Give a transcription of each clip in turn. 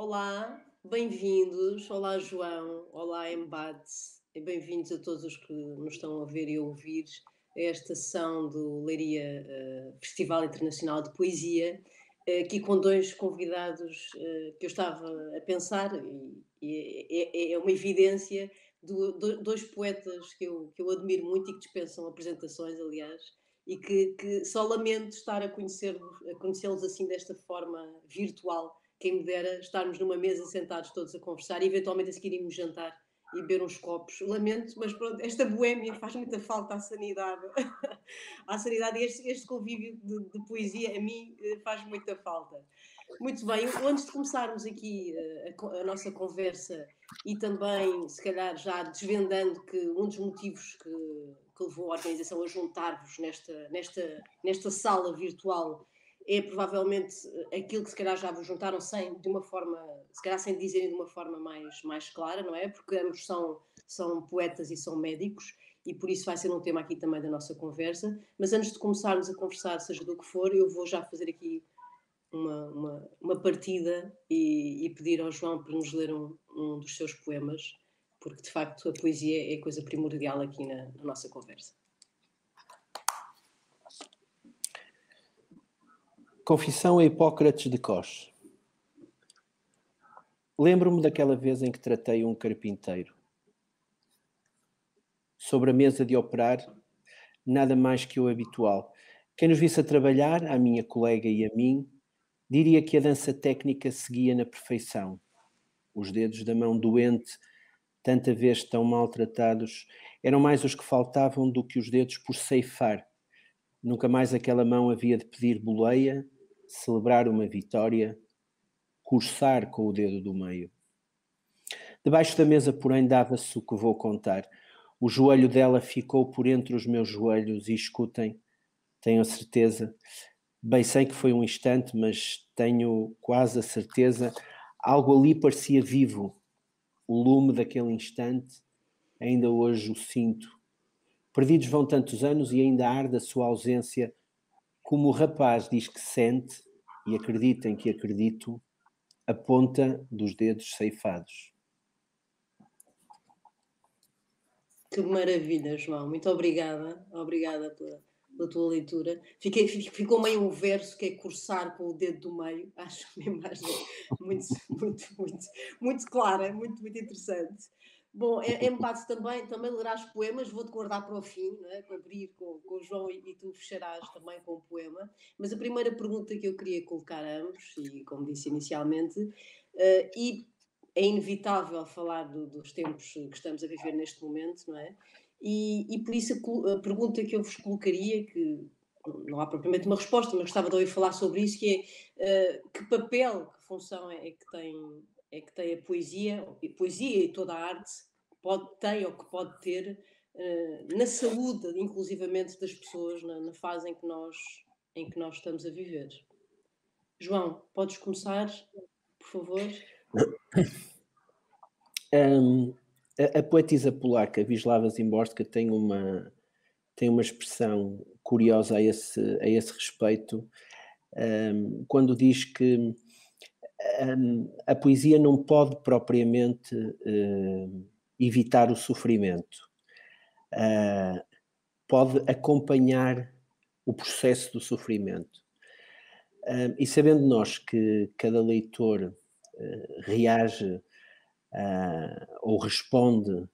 Olá, bem-vindos. Olá, João. Olá, Embate. E bem-vindos a todos os que nos estão a ver e a ouvir a esta sessão do Leiria Festival Internacional de Poesia, aqui com dois convidados que eu estava a pensar, e é uma evidência, dois poetas que eu admiro muito e que dispensam apresentações, aliás, e que só lamento estar a conhecê-los assim desta forma virtual. Quem me dera estarmos numa mesa sentados todos a conversar e eventualmente a seguir irmos jantar e beber uns copos. Lamento, mas pronto, esta boémia faz muita falta à sanidade. À sanidade, e este convívio de poesia a mim faz muita falta. Muito bem, antes de começarmos aqui a nossa conversa e também, se calhar, já desvendando que um dos motivos que levou a organização a juntar-vos nesta sala virtual é provavelmente aquilo que se calhar já vos juntaram de uma forma, se calhar sem dizerem de uma forma mais clara, não é? Porque ambos são poetas e são médicos e por isso vai ser um tema aqui também da nossa conversa. Mas antes de começarmos a conversar, seja do que for, eu vou já fazer aqui uma partida e pedir ao João para nos ler um dos seus poemas, porque de facto a poesia é coisa primordial aqui na nossa conversa. Confissão a Hipócrates de Cos. Lembro-me daquela vez em que tratei um carpinteiro. Sobre a mesa de operar, nada mais que o habitual. Quem nos visse a trabalhar, a minha colega e a mim, diria que a dança técnica seguia na perfeição. Os dedos da mão doente, tanta vez tão maltratados, eram mais os que faltavam do que os dedos por ceifar. Nunca mais aquela mão havia de pedir boleia, celebrar uma vitória, cursar com o dedo do meio. Debaixo da mesa, porém, dava-se o que vou contar. O joelho dela ficou por entre os meus joelhos e escutem, tenho a certeza, bem sei que foi um instante, mas tenho quase a certeza, algo ali parecia vivo. O lume daquele instante, ainda hoje o sinto. Perdidos vão tantos anos e ainda arde a sua ausência, como o rapaz diz que sente, e acreditem que acredito, a ponta dos dedos ceifados. Que maravilha, João. Muito obrigada. Obrigada pela tua leitura. Ficou meio um verso que é cursar com o dedo do meio. Acho uma imagem muito clara, muito interessante. Bom, empate também lerás poemas, vou-te guardar para o fim, não é? Para abrir com o João e tu fecharás também com o poema. Mas a primeira pergunta que eu queria colocar a ambos, e como disse inicialmente, e é inevitável falar dos tempos que estamos a viver neste momento, não é? E por isso a pergunta que eu vos colocaria, que não há propriamente uma resposta, mas gostava de ouvir falar sobre isso, que é que papel, que função é que tem a poesia e toda a arte tem ou que pode ter na saúde, inclusivamente, das pessoas na fase em que nós estamos a viver. João, podes começar, por favor? A poetisa polaca Wisława Szymborska tem uma expressão curiosa a esse respeito, quando diz que a poesia não pode propriamente evitar o sofrimento, pode acompanhar o processo do sofrimento. E sabendo nós que cada leitor reage ou responde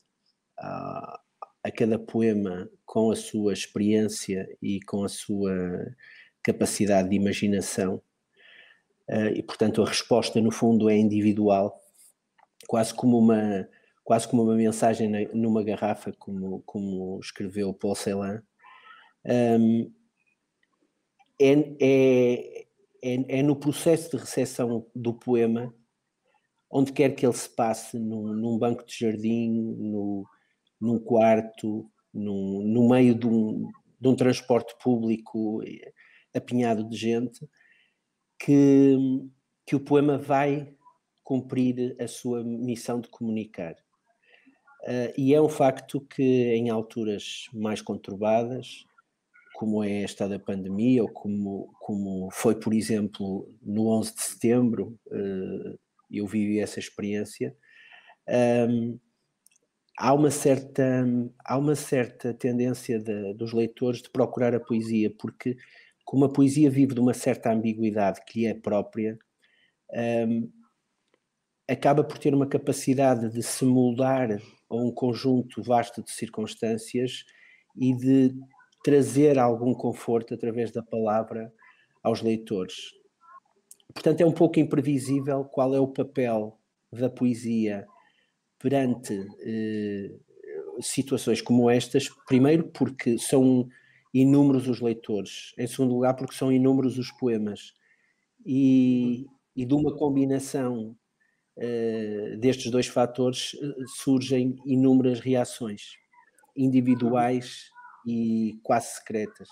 a cada poema com a sua experiência e com a sua capacidade de imaginação, e portanto a resposta no fundo é individual, quase como uma mensagem numa garrafa, como escreveu Paul Celan. É no processo de recepção do poema, onde quer que ele se passe, num banco de jardim, num quarto, no meio de um transporte público apinhado de gente, que o poema vai cumprir a sua missão de comunicar. E é um facto que em alturas mais conturbadas, como é esta da pandemia, ou como foi, por exemplo, no 11 de setembro, eu vivi essa experiência, há uma certa tendência dos leitores de procurar a poesia, porque como a poesia vive de uma certa ambiguidade que lhe é própria, acaba por ter uma capacidade de se moldar a um conjunto vasto de circunstâncias e de trazer algum conforto através da palavra aos leitores. Portanto, é um pouco imprevisível qual é o papel da poesia perante situações como estas, primeiro porque são inúmeros os leitores, em segundo lugar porque são inúmeros os poemas, e de uma combinação destes dois fatores surgem inúmeras reações individuais e quase secretas.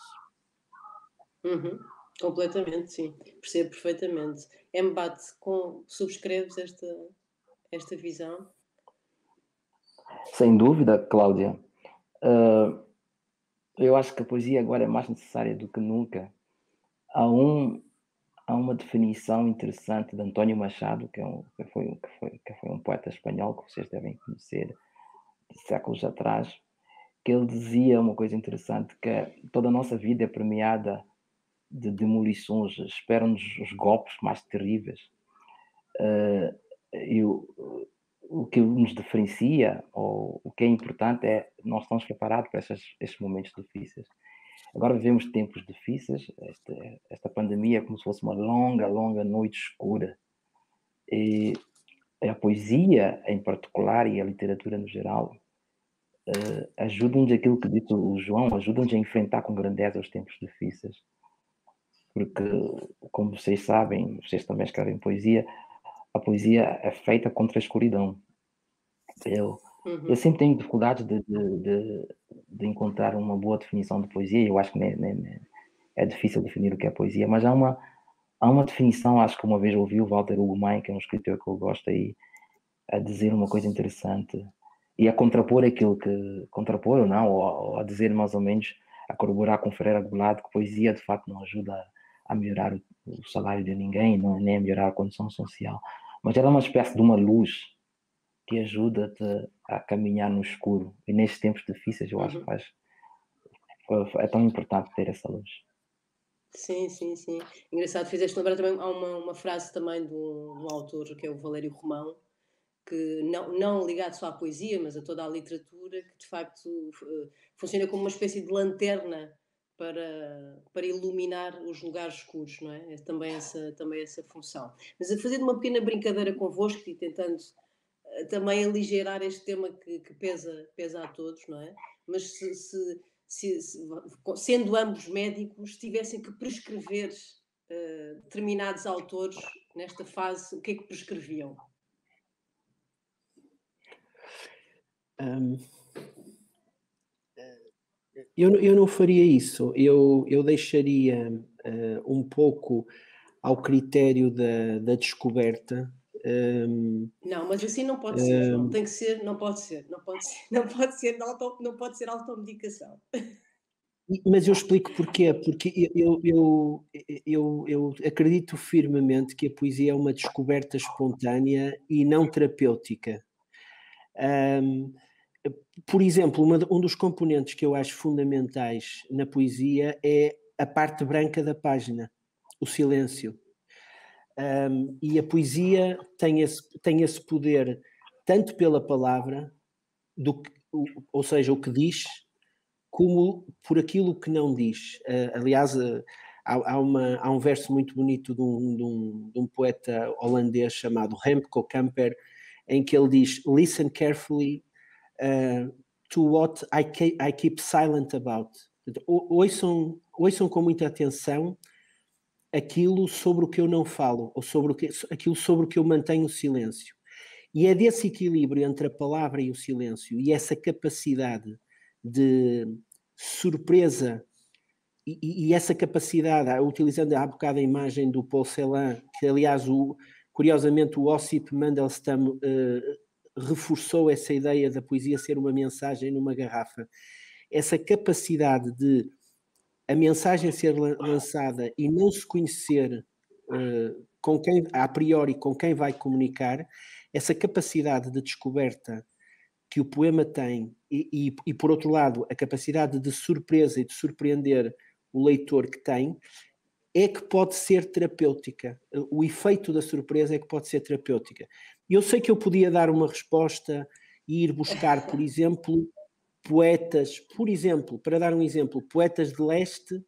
Completamente, sim. Percebo perfeitamente. Embate subscreves esta visão? Sem dúvida, Cláudia. Eu acho que a poesia agora é mais necessária do que nunca. Há uma definição interessante de António Machado, que foi um poeta espanhol que vocês devem conhecer, de séculos atrás, que ele dizia uma coisa interessante, que toda a nossa vida é premiada de demolições, esperam-nos os golpes mais terríveis. E o que nos diferencia, ou o que é importante, é nós estamos preparados para estes momentos difíceis. Agora vivemos tempos difíceis, esta pandemia é como se fosse uma longa, longa noite escura. E a poesia, em particular, e a literatura no geral, ajudam-nos, aquilo que disse o João, ajudam-nos a enfrentar com grandeza os tempos difíceis. Porque, como vocês sabem, vocês também escrevem poesia, a poesia é feita contra a escuridão. Eu sempre tenho dificuldade de encontrar uma boa definição de poesia. Eu acho que é difícil definir o que é poesia, mas há uma definição. Acho que uma vez ouvi o Walter Ugumem, que é um escritor que eu gosto, aí, a dizer uma coisa interessante e a contrapor aquilo que... Contrapor ou não, ou a dizer mais ou menos, a corroborar com Ferreira Goulart, que poesia de facto não ajuda a melhorar o salário de ninguém, nem a melhorar a condição social, mas ela é uma espécie de uma luz que ajuda-te a caminhar no escuro. E nestes tempos difíceis, eu acho que é tão importante ter essa luz. Sim, sim, sim. Engraçado, fizeste lembrar também, há uma frase também de um autor, que é o Valério Romão, que não ligado só à poesia, mas a toda a literatura, que de facto funciona como uma espécie de lanterna para iluminar os lugares escuros, não é? É também essa função. Mas a fazer uma pequena brincadeira convosco e tentando também aligerar este tema que pesa a todos, não é? Mas sendo ambos médicos, tivessem que prescrever determinados autores nesta fase, o que é que prescreviam? Eu não faria isso. Eu deixaria um pouco ao critério da descoberta. Não, mas assim não pode ser, João. Tem que ser, não pode ser automedicação. Mas eu explico porquê. Porque eu acredito firmemente que a poesia é uma descoberta espontânea e não terapêutica. Por exemplo, um dos componentes que eu acho fundamentais na poesia é a parte branca da página, o silêncio. E a poesia tem esse poder tanto pela palavra, ou seja, o que diz, como por aquilo que não diz. Aliás, há um verso muito bonito de um poeta holandês chamado Remco Camper, em que ele diz: "Listen carefully to what I keep silent about." Ouçam com muita atenção aquilo sobre o que eu não falo, ou aquilo sobre o que eu mantenho silêncio. E é desse equilíbrio entre a palavra e o silêncio, e essa capacidade de surpresa, e essa capacidade, utilizando há bocado a imagem do Paul Celan, que aliás, curiosamente, o Ossip Mandelstam reforçou essa ideia da poesia ser uma mensagem numa garrafa. Essa capacidade de a mensagem ser lançada e não se conhecer com quem, a priori, com quem vai comunicar, essa capacidade de descoberta que o poema tem e, por outro lado, a capacidade de surpresa e de surpreender o leitor que tem, é que pode ser terapêutica. O efeito da surpresa é que pode ser terapêutica. Eu sei que eu podia dar uma resposta e ir buscar, por exemplo, poetas, para dar um exemplo, poetas de leste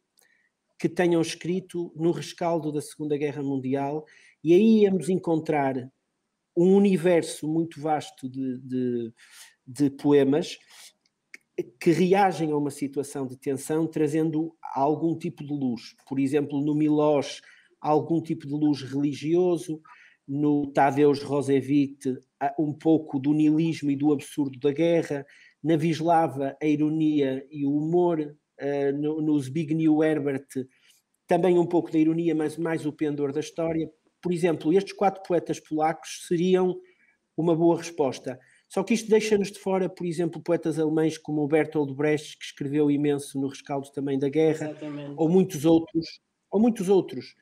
que tenham escrito no rescaldo da Segunda Guerra Mundial, e aí íamos encontrar um universo muito vasto de poemas que reagem a uma situação de tensão, trazendo algum tipo de luz. Por exemplo, no Milós, algum tipo de luz religioso, no Tadeusz Rosevich, um pouco do niilismo e do absurdo da guerra, na Wisława, a ironia e o humor, no Zbigniew Herbert, também um pouco da ironia, mas mais o pendor da história. Por exemplo, estes 4 poetas polacos seriam uma boa resposta. Só que isto deixa-nos de fora, por exemplo, poetas alemães como o Bertolt Brecht, que escreveu imenso no rescaldo também da guerra, Exatamente. ou muitos outros.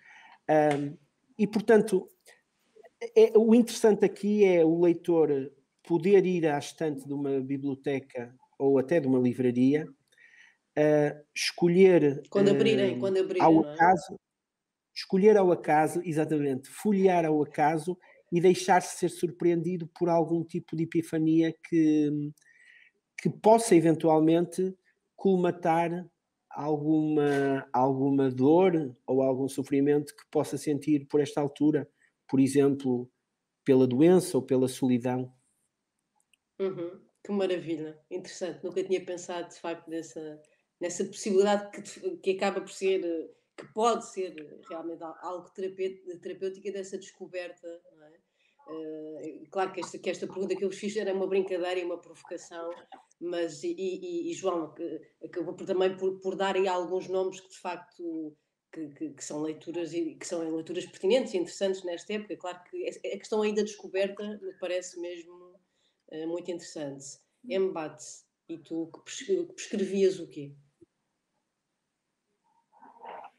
E, portanto, o interessante aqui é o leitor poder ir à estante de uma biblioteca ou até de uma livraria, escolher Quando abrirem, ao não é? acaso, escolher ao acaso, exatamente, folhear ao acaso e deixar-se ser surpreendido por algum tipo de epifania que possa eventualmente colmatar alguma dor ou algum sofrimento que possa sentir por esta altura, por exemplo, pela doença ou pela solidão. Uhum. Que maravilha, interessante. Nunca tinha pensado de facto nessa possibilidade que acaba por ser, que pode ser realmente algo terapêutica dessa descoberta, não é? Claro que esta pergunta que eu vos fiz era uma brincadeira e uma provocação, mas João acabou também por dar aí alguns nomes que de facto que são leituras e que são leituras pertinentes e interessantes nesta época. Claro que a questão aí da descoberta me parece mesmo muito interessante. Embate, e tu que prescrevias o quê?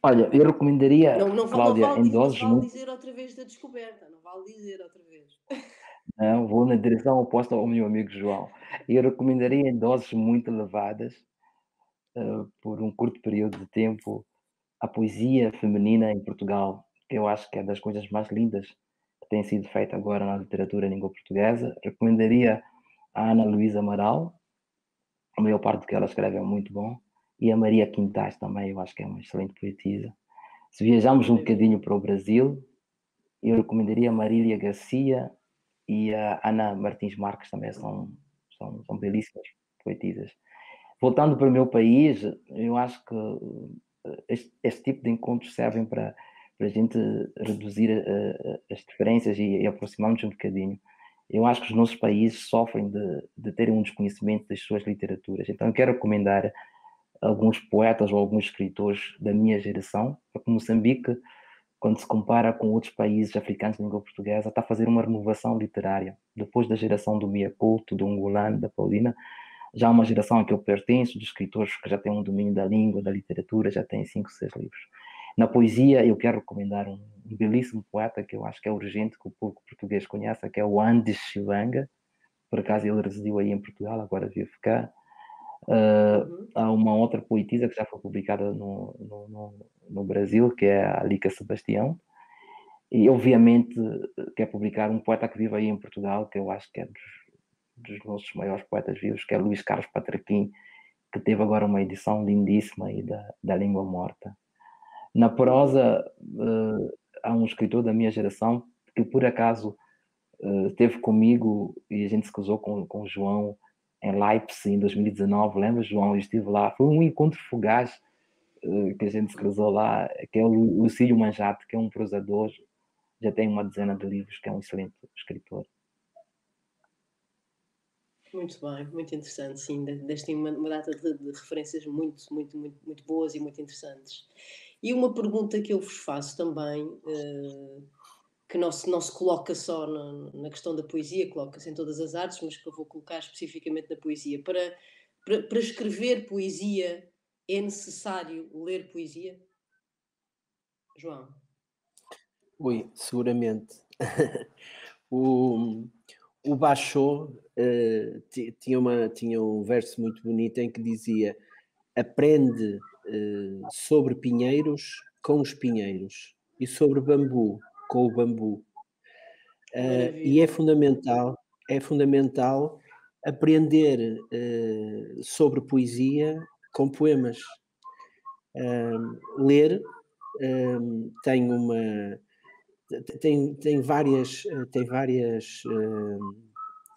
Olha, eu recomendaria, Não Cláudia, em doses vale muito. dizer outra vez da descoberta, não vale dizer outra vez. Não, vou na direção oposta ao meu amigo João. Eu recomendaria em doses muito elevadas, por um curto período de tempo, a poesia feminina em Portugal. Eu acho que é das coisas mais lindas que tem sido feita agora na literatura em língua portuguesa. Recomendaria a Ana Luísa Amaral, a maior parte do que ela escreve é muito bom, e a Maria Quintais também, eu acho que é uma excelente poetisa. Se viajarmos um bocadinho para o Brasil, eu recomendaria a Marília Garcia e a Ana Martins Marques, também são belíssimas poetisas. Voltando para o meu país, eu acho que este tipo de encontros servem para a gente reduzir as diferenças e aproximar-nos um bocadinho. Eu acho que os nossos países sofrem de terem um desconhecimento das suas literaturas. Então, eu quero recomendar alguns poetas ou alguns escritores da minha geração, porque Moçambique, quando se compara com outros países africanos de língua portuguesa, está a fazer uma renovação literária. Depois da geração do Mia Couto, do Ngulano, da Paulina, já há uma geração a que eu pertenço, de escritores que já têm um domínio da língua, da literatura, já têm 5, 6 livros. Na poesia, eu quero recomendar um belíssimo poeta que eu acho que é urgente que o público português conheça, que é o Andes Chivanga. Por acaso ele residiu aí em Portugal, agora vive cá. Há uma outra poetisa que já foi publicada no Brasil, que é a Lica Sebastião. E, obviamente, quer publicar um poeta que vive aí em Portugal, que eu acho que é dos nossos maiores poetas vivos, que é Luís Carlos Patraquim, que teve agora uma edição lindíssima aí da Língua Morta. Na prosa, há um escritor da minha geração que, por acaso, esteve comigo e a gente se casou com o João em Leipzig em 2019. Lembra, João? Eu estive lá. Foi um encontro fugaz que a gente se casou lá, que é o Lucílio Manjato, que é um prosador, já tem uma dezena de livros, que é um excelente escritor. Muito bem, muito interessante, sim. Deste uma data de referências muito, muito, muito, muito boas e muito interessantes. E uma pergunta que eu vos faço também, que não se coloca só na questão da poesia, coloca-se em todas as artes, mas que eu vou colocar especificamente na poesia. Para escrever poesia, é necessário ler poesia? João? Ui, seguramente. O, o Basho tinha um verso muito bonito em que dizia: aprende sobre pinheiros com os pinheiros e sobre bambu com o bambu. E Maravilha. é fundamental aprender sobre poesia com poemas. Ler tem uma tem várias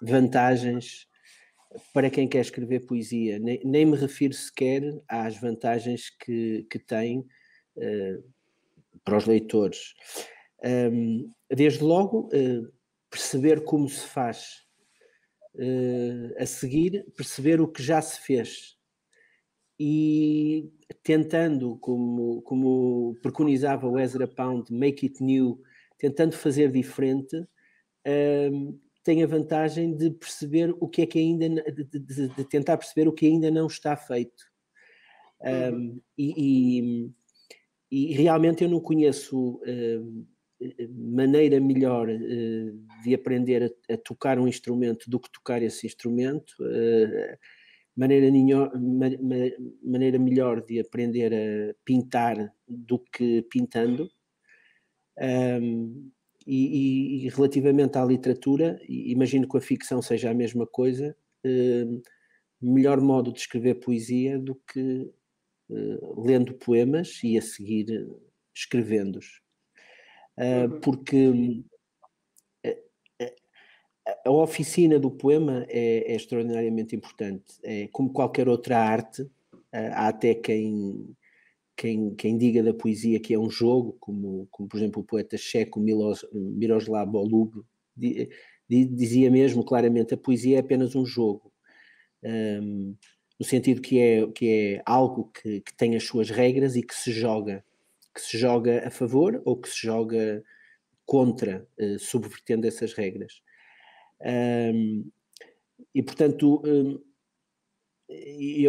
vantagens para quem quer escrever poesia. Nem me refiro sequer às vantagens que tem para os leitores. Desde logo, perceber como se faz. A seguir, perceber o que já se fez. E tentando, como preconizava o Ezra Pound, make it new, tentando fazer diferente, tem a vantagem de perceber o que é que ainda, de tentar perceber o que ainda não está feito. E realmente eu não conheço maneira melhor de aprender a tocar um instrumento do que tocar esse instrumento. Maneira melhor de aprender a pintar do que pintando. E relativamente à literatura, imagino que a ficção seja a mesma coisa, melhor modo de escrever poesia do que lendo poemas e a seguir escrevendo-os. Porque a oficina do poema é extraordinariamente importante. É como qualquer outra arte, há até quem diga da poesia que é um jogo, como por exemplo o poeta checo Miroslav Volub dizia mesmo claramente: a poesia é apenas um jogo, no sentido que é algo que tem as suas regras e que se joga a favor ou que se joga contra, subvertendo essas regras. E portanto é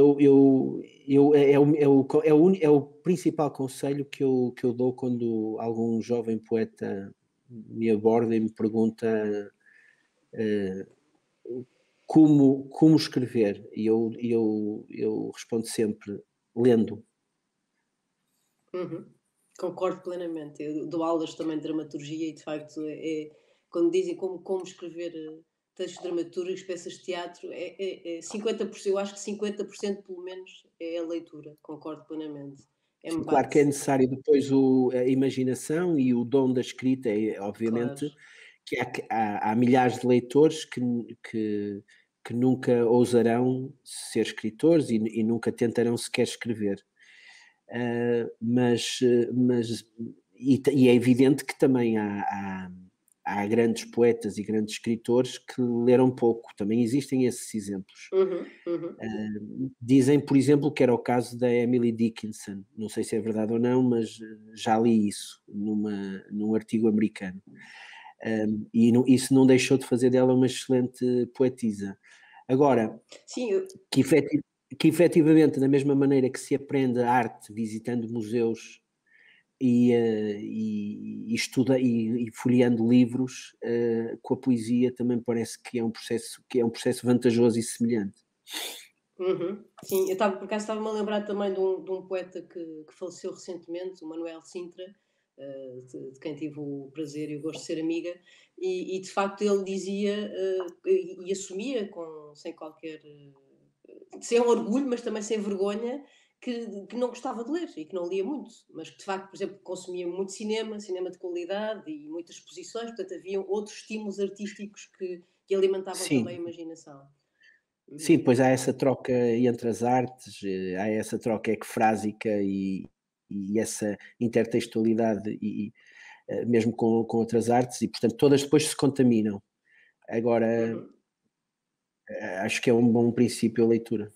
o principal conselho que eu dou quando algum jovem poeta me aborda e me pergunta como escrever, e eu respondo sempre lendo. Concordo plenamente. Eu dou aulas também de dramaturgia e, de facto, quando dizem como escrever textos dramaturgicos, peças de teatro, 50%, eu acho que 50% pelo menos é a leitura. Concordo plenamente. Claro que é necessário depois a imaginação e o dom da escrita, obviamente, claro. Que há milhares de leitores que nunca ousarão ser escritores e nunca tentarão sequer escrever. Mas é evidente que também há grandes poetas e grandes escritores que leram pouco. Também existem esses exemplos. Dizem, por exemplo, que era o caso da Emily Dickinson. Não sei se é verdade ou não, mas já li isso num artigo americano. E isso não deixou de fazer dela uma excelente poetisa. Agora, sim, que efetivamente, da mesma maneira que se aprende arte visitando museus e folheando livros, com a poesia também parece que é um processo vantajoso e semelhante. Sim, por acaso estava-me a lembrar também de um poeta que faleceu recentemente, o Manuel Sintra, de quem tive o prazer e o gosto de ser amiga, e de facto ele dizia e assumia sem qualquer sem orgulho, mas também sem vergonha, que não gostava de ler e que não lia muito, mas que de facto, por exemplo, consumia muito cinema de qualidade e muitas exposições, portanto havia outros estímulos artísticos que alimentavam também a imaginação. Sim, depois há essa troca entre as artes, há essa troca ecfrásica e essa intertextualidade mesmo com outras artes, e portanto todas depois se contaminam. Agora, acho que é um bom princípio a leitura.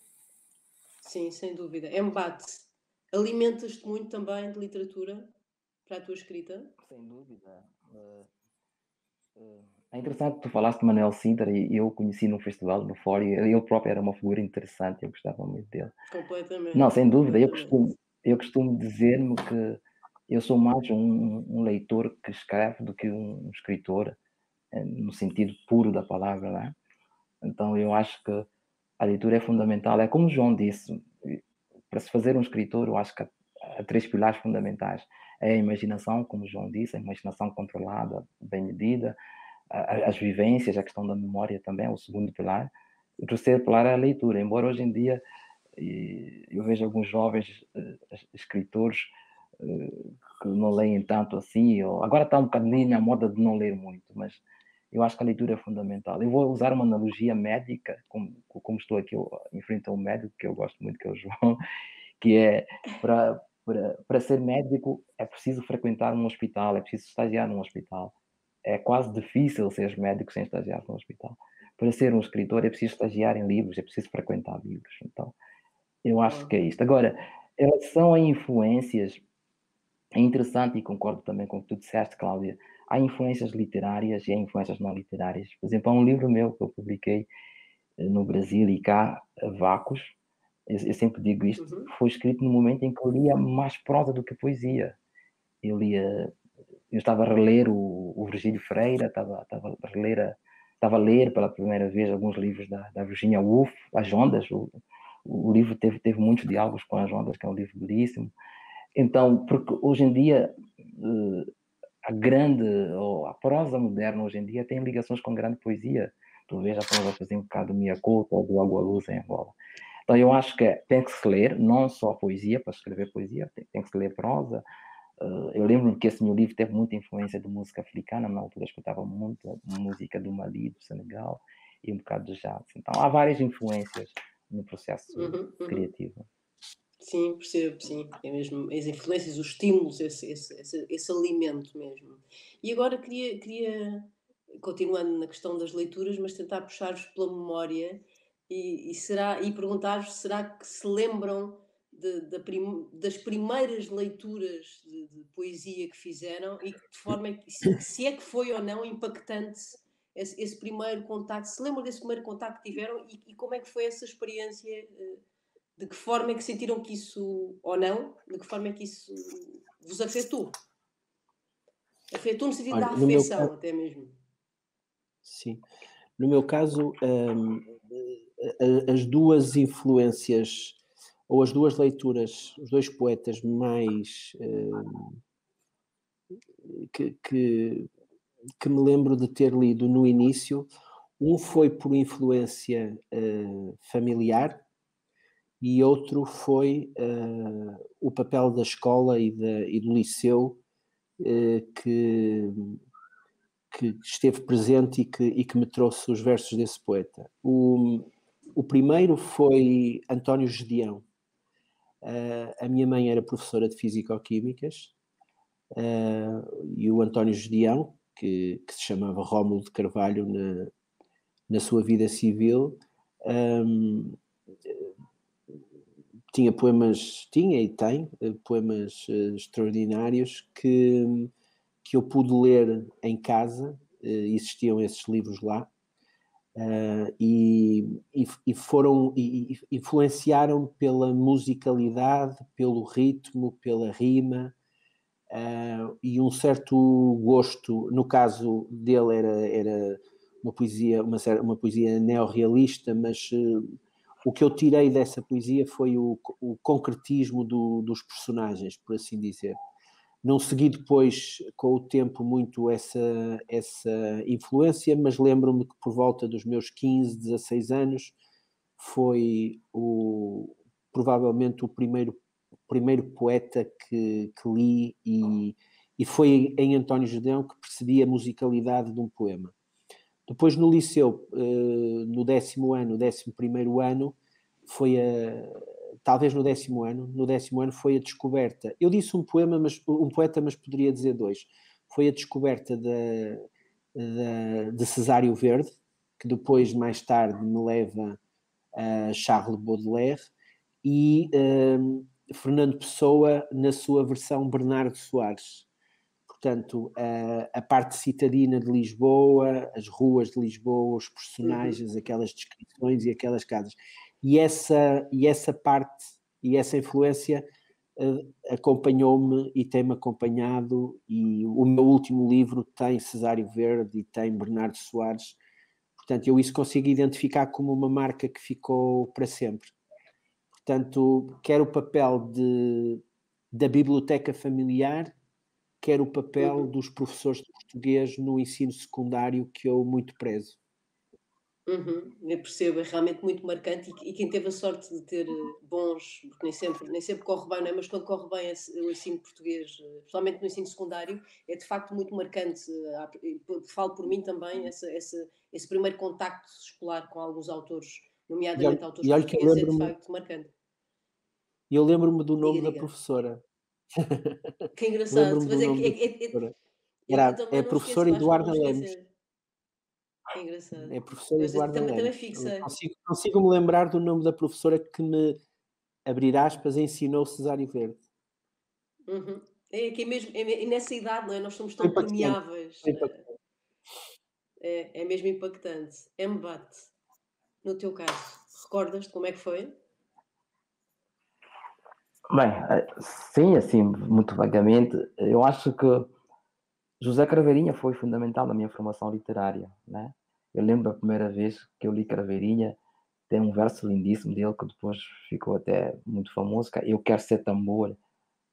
Sim, sem dúvida. Embate. Alimentas-te muito também de literatura para a tua escrita? Sem dúvida. É interessante que tu falaste de Manuel Sintra e eu o conheci num festival no Fórum. Ele próprio era uma figura interessante, eu gostava muito dele. Completamente. Não, sem dúvida. Completamente. Eu costumo dizer-me que Eu sou mais um leitor que escreve do que um escritor, no sentido puro da palavra, né? Então eu acho que a leitura é fundamental. É como o João disse, para se fazer um escritor, eu acho que há três pilares fundamentais. É a imaginação, como o João disse, a imaginação controlada, bem medida, as vivências, a questão da memória também é o segundo pilar. O terceiro pilar é a leitura, embora hoje em dia eu vejo alguns jovens escritores que não leem tanto assim, agora está um bocadinho na moda de não ler muito, mas eu acho que a leitura é fundamental. Eu vou usar uma analogia médica, como estou aqui em frente a um médico que eu gosto muito, que é o João, que é para ser médico é preciso frequentar um hospital, é preciso estagiar num hospital. É quase difícil ser médico sem estagiar num hospital. Para ser um escritor é preciso estagiar em livros, é preciso frequentar livros. Então, eu acho que é isto. Agora, em relação a influências, é interessante e concordo também com o que tu disseste, Cláudia. Há influências literárias e há influências não literárias. Por exemplo, há um livro meu que eu publiquei no Brasil e cá, Vacos. Eu sempre digo isto, foi escrito no momento em que eu lia mais prosa do que poesia. Eu estava a reler o Virgílio Freire, estava a ler pela primeira vez alguns livros da Virginia Woolf, As Ondas. O livro teve muitos diálogos com As Ondas, que é um livro belíssimo. Então, porque hoje em dia a prosa moderna hoje em dia tem ligações com grande poesia. Tu vês a prosa, por exemplo, cá do Mia Couto ou do Água Luz em Angola. Então eu acho que tem que se ler, não só poesia, para escrever poesia, tem que se ler prosa. Eu lembro que esse meu livro teve muita influência de música africana, na altura escutava muito música do Mali, do Senegal, e um bocado de jazz. Então há várias influências no processo criativo. Sim, percebo, sim. É mesmo as influências, os estímulos, esse alimento mesmo. E agora queria, continuando na questão das leituras, mas tentar puxar-vos pela memória e perguntar-vos, será que se lembram das primeiras leituras de poesia que fizeram e de forma se é que foi ou não impactante esse primeiro contacto, se lembram desse primeiro contacto que tiveram e como é que foi essa experiência? De que forma é que sentiram que isso, ou não, de que forma é que isso vos afetou? Afetou no sentido da afeição, até mesmo. Sim. No meu caso, as duas influências, ou as duas leituras, os dois poetas mais que me lembro de ter lido no início, um foi por influência familiar e outro foi o papel da escola e do liceu que esteve presente e que me trouxe os versos desse poeta. O primeiro foi António Gedeão. A minha mãe era professora de Físico-Químicas e o António Gedeão, que se chamava Rómulo de Carvalho na sua vida civil, tinha e tem poemas extraordinários que eu pude ler em casa, existiam esses livros lá, e influenciaram pela musicalidade, pelo ritmo, pela rima, e um certo gosto. No caso dele era uma poesia neorrealista, mas o que eu tirei dessa poesia foi o concretismo dos personagens, por assim dizer. Não segui depois, com o tempo, muito essa influência, mas lembro-me que por volta dos meus 15, 16 anos foi provavelmente o primeiro poeta que li e foi em António Gedeão que percebi a musicalidade de um poema. Depois no liceu, no 11º ano, talvez no 10º ano foi a descoberta. Eu disse um poeta, mas poderia dizer dois. Foi a descoberta de Cesário Verde, que depois, mais tarde, me leva a Charles Baudelaire, e Fernando Pessoa na sua versão Bernardo Soares. Portanto, a parte citadina de Lisboa, as ruas de Lisboa, os personagens, aquelas descrições e aquelas casas. E essa parte e essa influência acompanhou-me e tem-me acompanhado, e o meu último livro tem Cesário Verde e tem Bernardo Soares, portanto eu isso consigo identificar como uma marca que ficou para sempre. Portanto, quer o papel da biblioteca familiar, quer o papel dos professores de português no ensino secundário, que eu muito prezo. Eu percebo, é realmente muito marcante e quem teve a sorte de ter bons, porque nem sempre corre bem, não é? Mas quando corre bem o ensino português, especialmente no ensino secundário, é de facto muito marcante. Falo por mim também, esse primeiro contacto escolar com alguns autores, nomeadamente autores olha que portugueses, é de facto marcante. E eu lembro-me do nome Diga. da professora. Que engraçado, Lembro-me do mas nome da professora. eu também É a não esqueço, professora eu acho que não vou Eduarda Lemos. esquecer. Que engraçado. É a professora Mas Eduarda também Lemos. fixei. Consigo-me lembrar do nome da professora que me, abrir aspas, ensinou Cesário Verde. É que é mesmo, é nessa idade, não é? Nós somos tão permeáveis. É mesmo impactante. Embate. No teu caso, recordas-te como é que foi? Bem, sim, assim, muito vagamente. Eu acho que José Craveirinha foi fundamental na minha formação literária, né? Eu lembro a primeira vez que eu li Craveirinha, tem um verso lindíssimo dele que depois ficou até muito famoso, que é Eu Quero Ser Tambor,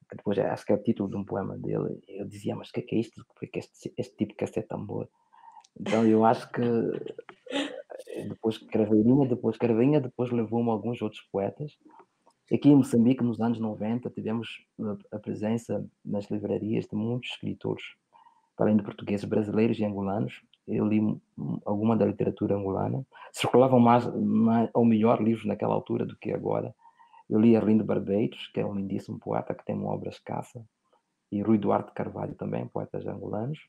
que depois acho que é o título de um poema dele. Eu dizia, mas o que é isto? Porque este tipo quer ser tambor? Então eu acho que depois Craveirinha, depois levou-me a alguns outros poetas. Aqui em Moçambique, nos anos 90, tivemos a presença nas livrarias de muitos escritores, além de portugueses, brasileiros e angolanos. Eu li alguma da literatura angolana. Circulavam mais ou melhor livros naquela altura do que agora. Eu li Arlindo Barbeiros, que é um lindíssimo poeta que tem uma obra escassa, e Rui Duarte Carvalho também, poetas angolanos.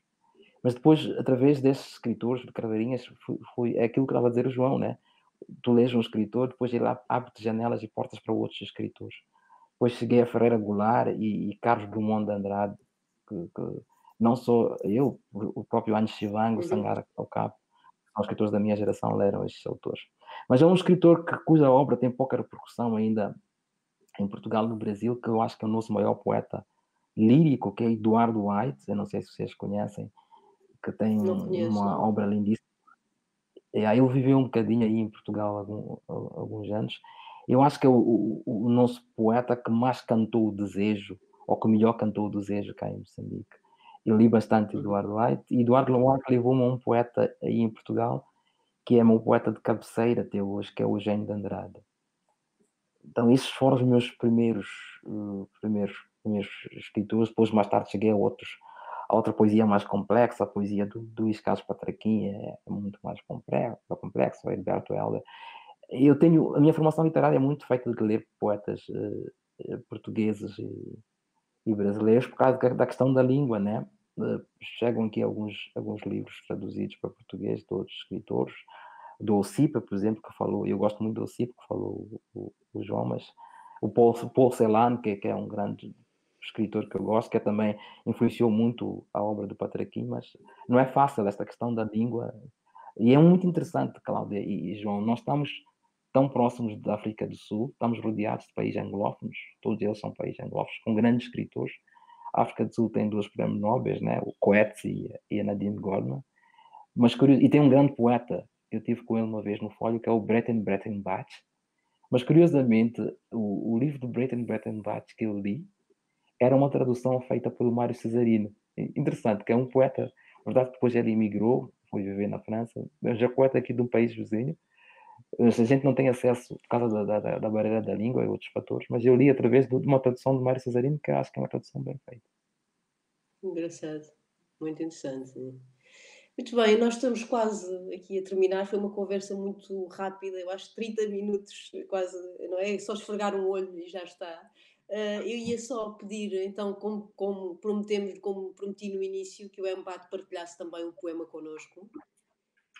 Mas depois, através desses escritores de Craveirinhas, é aquilo que estava a dizer o João, né? Tu lês um escritor, depois ele abre-te janelas e portas para outros escritores. Depois cheguei a Ferreira Goulart e Carlos Drummond de Andrade, que não só eu, o próprio Anis Chivango, Sangara Okapo, são escritores da minha geração, leram estes autores. Mas é um escritor cuja obra tem pouca repercussão ainda em Portugal e no Brasil, que eu acho que é o nosso maior poeta lírico, que é Eduardo White, eu não sei se vocês conhecem, que tem uma obra lindíssima. E aí ele viveu um bocadinho aí em Portugal alguns anos. Eu acho que é o nosso poeta que mais cantou o desejo, ou que melhor cantou o desejo cá em Moçambique. Eu li bastante Eduardo White, e Eduardo White levou-me a um poeta aí em Portugal, que é meu poeta de cabeceira até hoje, que é o Eugênio de Andrade. Então esses foram os meus primeiros escritores. Depois mais tarde cheguei a outra poesia mais complexa. A poesia do Luís Carlos Patraquim é muito mais complexa, o Edberto Helder. A minha formação literária é muito feita de ler poetas portugueses e brasileiros por causa da questão da língua, né? Chegam aqui alguns livros traduzidos para português de outros escritores, do Ocipa, por exemplo, que falou, eu gosto muito do Ocipa, que falou o João, mas o Paul Celan, que é um grande escritor que eu gosto, que também influenciou muito a obra do Patraquim, mas não é fácil esta questão da língua. E é muito interessante, Cláudia e João, nós estamos tão próximos da África do Sul, estamos rodeados de países anglófonos, todos eles são países anglófonos, com grandes escritores. A África do Sul tem 2 prémios Nobel, né? O Coetzee e a Nadine Gordimer, mas e tem um grande poeta, eu tive com ele uma vez no Folho, que é o Breitenbach. Mas curiosamente, o livro do Breitenbach que eu li era uma tradução feita pelo Mário Cesarino. Interessante, que é um poeta, na verdade depois ele emigrou, foi viver na França, mas é poeta aqui de um país vizinho. A gente não tem acesso por causa da barreira da língua e outros fatores, mas eu li através de uma tradução do Mário Cesarino, que eu acho que é uma tradução bem feita. Engraçado, muito interessante. Muito bem, nós estamos quase aqui a terminar. Foi uma conversa muito rápida, eu acho 30 minutos, quase, não é? Só esfregar um olho e já está. Eu ia só pedir, então, como prometi no início, que o Embate partilhasse também um poema connosco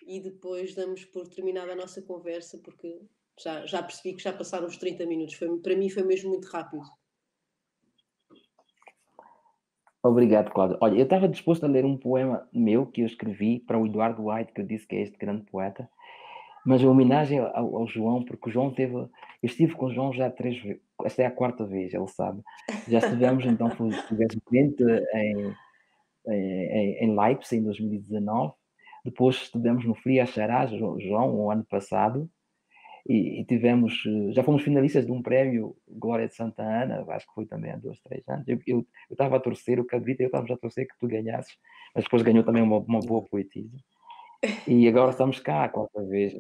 e depois damos por terminada a nossa conversa, porque já percebi que já passaram os 30 minutos. Para mim foi mesmo muito rápido. Obrigado, Cláudio. Olha, eu estava disposto a ler um poema meu que eu escrevi para o Eduardo White, que eu disse que é este grande poeta, Mas a homenagem ao João, porque o João teve. Eu estive com o João já 3 vezes, esta é a quarta vez, ele sabe. Já estivemos, então, tivemos evento em Leipzig, em 2019. Depois estivemos no Fria Charás, João, o ano passado. E tivemos, já fomos finalistas de um prémio Glória de Santa Ana, acho que foi também há 2, 3 anos. Eu estava a torcer, o Cabrita, eu estava a torcer que tu ganhasses, mas depois ganhou também uma boa poetisa. E agora estamos cá a quarta vez.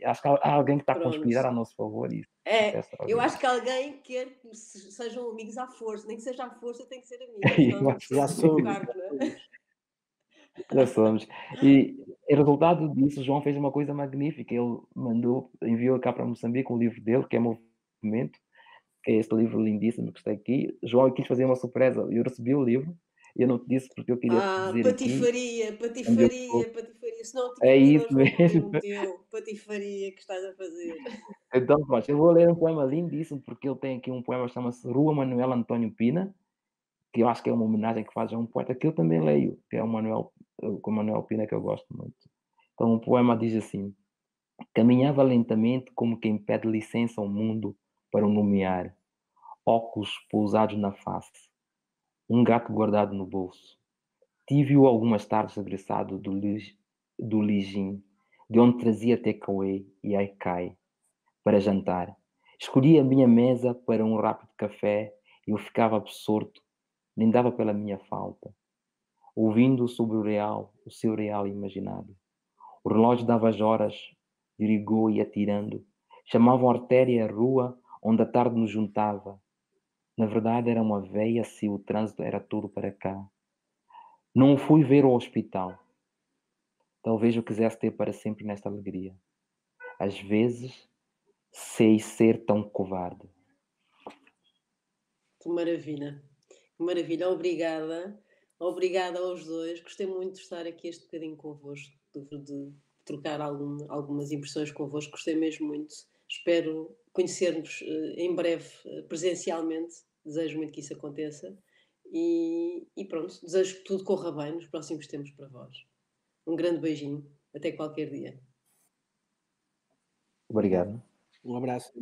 Acho que há alguém que está a conspirar a Pronto. nosso favor e isso é É, eu extraordinário. acho que alguém quer que sejam amigos à força, nem que seja à força, tem que ser amigos, senão Eu não acho que Já precisa somos. provocar, não é? já somos. E o resultado disso, o João fez uma coisa magnífica. Ele enviou cá para Moçambique um livro dele, que é Movimento, que é este livro lindíssimo que está aqui. João, eu quis fazer uma surpresa. Eu recebi o livro e eu não te disse porque eu queria te Ah, dizer aqui. patifaria, Onde eu patifaria, estou. patifaria. Se não tinha É pedido isso ao João para ler mesmo. um teu, patifaria que estás a fazer. Então, pronto, eu vou ler um poema lindíssimo, porque ele tem aqui um poema que chama-se Rua Manuel António Pina, que eu acho que é uma homenagem que faz a um poeta que eu também leio, que é o Manuel Pina, que eu gosto muito. Então, o poema diz assim: caminhava lentamente como quem pede licença ao mundo para o nomear, óculos pousados na face, um gato guardado no bolso. Tive-o algumas tardes regressado do Lijin, de onde trazia takeaway e aikai para jantar. Escolhi a minha mesa para um rápido café e eu ficava absorto, nem dava pela minha falta, ouvindo sobre o seu real imaginário. O relógio dava as horas, dirigou e atirando. Chamavam artéria a rua onde a tarde nos juntava. Na verdade era uma veia se o trânsito era tudo para cá. Não o fui ver ao hospital. Talvez eu quisesse ter para sempre nesta alegria. Às vezes sei ser tão covarde. Que maravilha, que maravilha. Obrigada, obrigada aos dois. Gostei muito de estar aqui este bocadinho convosco, de trocar algumas impressões convosco. Gostei mesmo muito. Espero conhecer-vos em breve presencialmente. Desejo muito que isso aconteça. E pronto, desejo que tudo corra bem nos próximos tempos para vós. Um grande beijinho. Até qualquer dia. Obrigado. Um abraço.